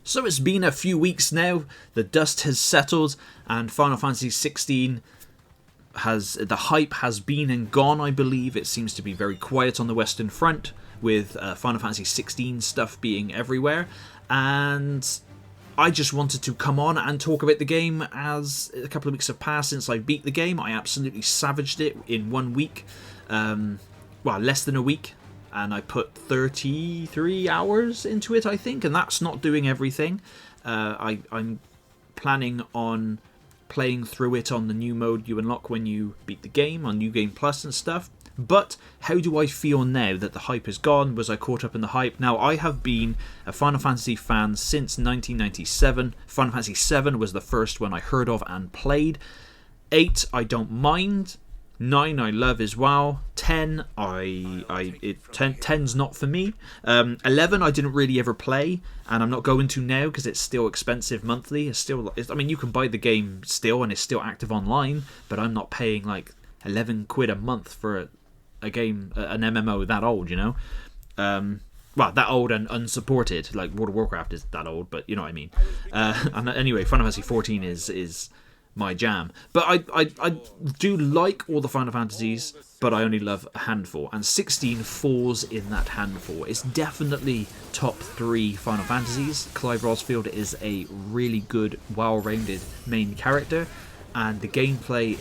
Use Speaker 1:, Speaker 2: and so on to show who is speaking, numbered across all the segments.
Speaker 1: So it's been a few weeks now, the dust has settled, and Final Fantasy XVI the hype has been and gone, I believe. It seems to be very quiet on the Western Front, with Final Fantasy XVI stuff being everywhere, and I just wanted to come on and talk about the game, as a couple of weeks have passed since I beat the game. I absolutely savaged it in 1 week, less than a week. And I put 33 hours into it, I think, and that's not doing everything. I'm planning on playing through it on the new mode you unlock when you beat the game, on New Game Plus and stuff. But how do I feel now that the hype is gone? Was I caught up in the hype? Now, I have been a Final Fantasy fan since 1997. Final Fantasy VII was the first one I heard of and played. 8, I don't mind. 9 I love as well. 10 10's not for me. 11 I didn't really ever play, and I'm not going to now because it's still expensive monthly. You can buy the game still and it's still active online, but I'm not paying like 11 quid a month for a game, an MMO that old, you know. That old and unsupported. Like World of Warcraft is that old, but you know what I mean. And anyway, Final Fantasy 14 is my jam. But I do like all the Final Fantasies, but I only love a handful, and 16 falls in that handful. It's definitely top 3 Final Fantasies. Clive Rosfield is a really good, well-rounded main character, and the gameplay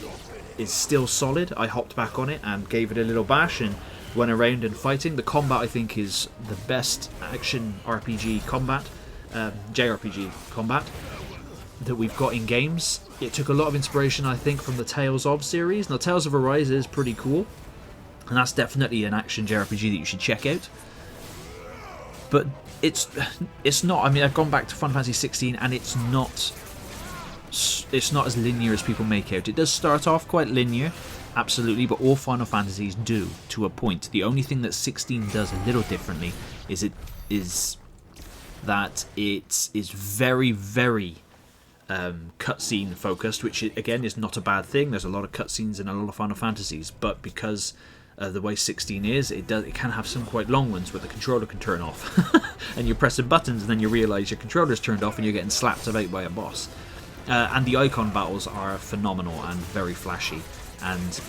Speaker 1: is still solid. I hopped back on it and gave it a little bash and went around and fighting. The combat, I think, is the best action RPG combat, JRPG combat that we've got in games. It took a lot of inspiration, I think, from the Tales of series. Now, Tales of Arise is pretty cool, and that's definitely an action JRPG that you should check out. But it's not. I mean, I've gone back to Final Fantasy 16, and it's not as linear as people make out. It does start off quite linear, absolutely, but all Final Fantasies do to a point. The only thing that 16 does a little differently is that it is very, very cutscene focused, which again is not a bad thing. There's a lot of cutscenes in a lot of Final Fantasies, but because the way 16 is, it can have some quite long ones where the controller can turn off and you're pressing buttons and then you realise your controller's turned off and you're getting slapped about by a boss. And the icon battles are phenomenal and very flashy, and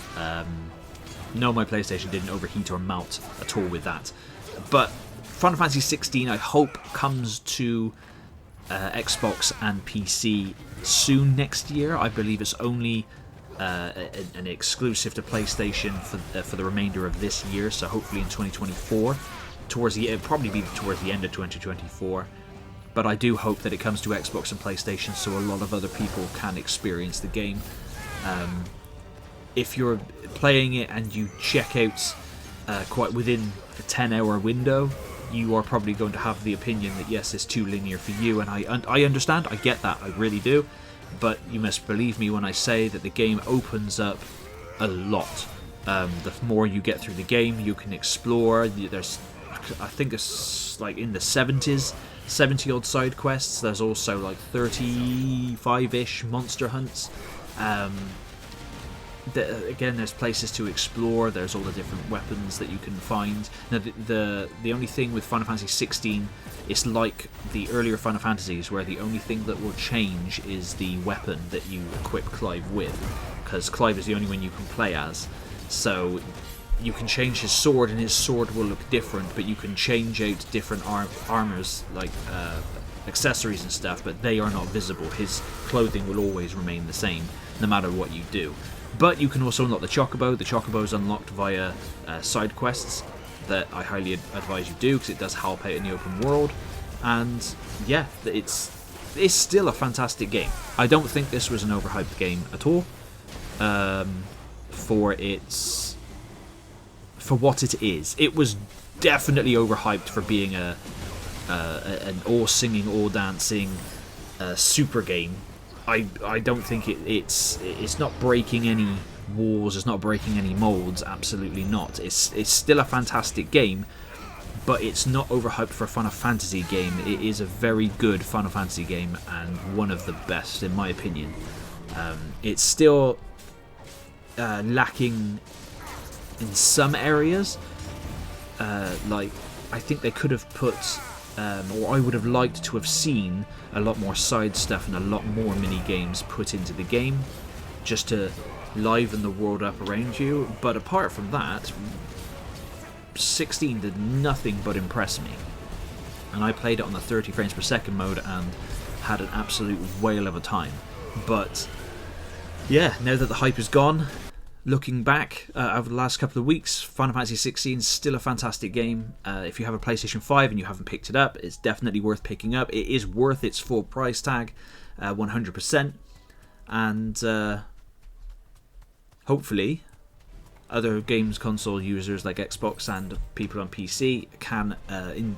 Speaker 1: no, my PlayStation didn't overheat or melt at all with that. But Final Fantasy 16, I hope, comes to Xbox and PC soon next year. I believe it's only an exclusive to PlayStation for the remainder of this year, so hopefully in 2024. It'll probably be towards the end of 2024. But I do hope that it comes to Xbox and PlayStation so a lot of other people can experience the game. If you're playing it and you check out quite within a 10-hour window, you are probably going to have the opinion that yes, it's too linear for you, and I understand, I get that, I really do, but you must believe me when I say that the game opens up a lot. The more you get through the game, you can explore. There's, I think it's like in the 70 odd side quests. There's also like 35-ish monster hunts. Again, there's places to explore. There's all the different weapons that you can find. Now, the only thing with Final Fantasy 16, it's like the earlier Final Fantasies, where the only thing that will change is the weapon that you equip Clive with, because Clive is the only one you can play as. So you can change his sword, and his sword will look different, but you can change out different armors, like accessories and stuff, but they are not visible. His clothing will always remain the same, no matter what you do. But you can also unlock the Chocobo. The Chocobo is unlocked via side quests that I highly advise you do, because it does help out in the open world. And yeah, it's still a fantastic game. I don't think this was an overhyped game at all. For what it is. It was definitely overhyped for being an all singing, all dancing super game. I don't think it's not breaking any walls, it's not breaking any molds, absolutely not. It's still a fantastic game, but it's not overhyped for a Final Fantasy game. It is a very good Final Fantasy game, and one of the best in my opinion. It's still lacking in some areas. Like, I think they could have put or I would have liked to have seen a lot more side stuff and a lot more mini games put into the game, just to liven the world up around you. But apart from that, 16 did nothing but impress me, and I played it on the 30 frames per second mode and had an absolute whale of a time. But yeah, now that the hype is gone, looking back over the last couple of weeks, Final Fantasy 16 is still a fantastic game. If you have a PlayStation 5 and you haven't picked it up, it's definitely worth picking up. It is worth its full price tag, 100%. And hopefully other games console users like Xbox and people on PC can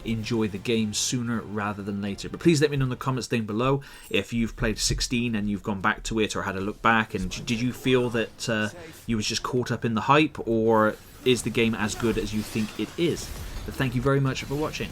Speaker 1: enjoy the game sooner rather than later. But please let me know in the comments down below if you've played 16 and you've gone back to it or had a look back, and did you feel that you was just caught up in the hype, or is the game as good as you think it is? But thank you very much for watching.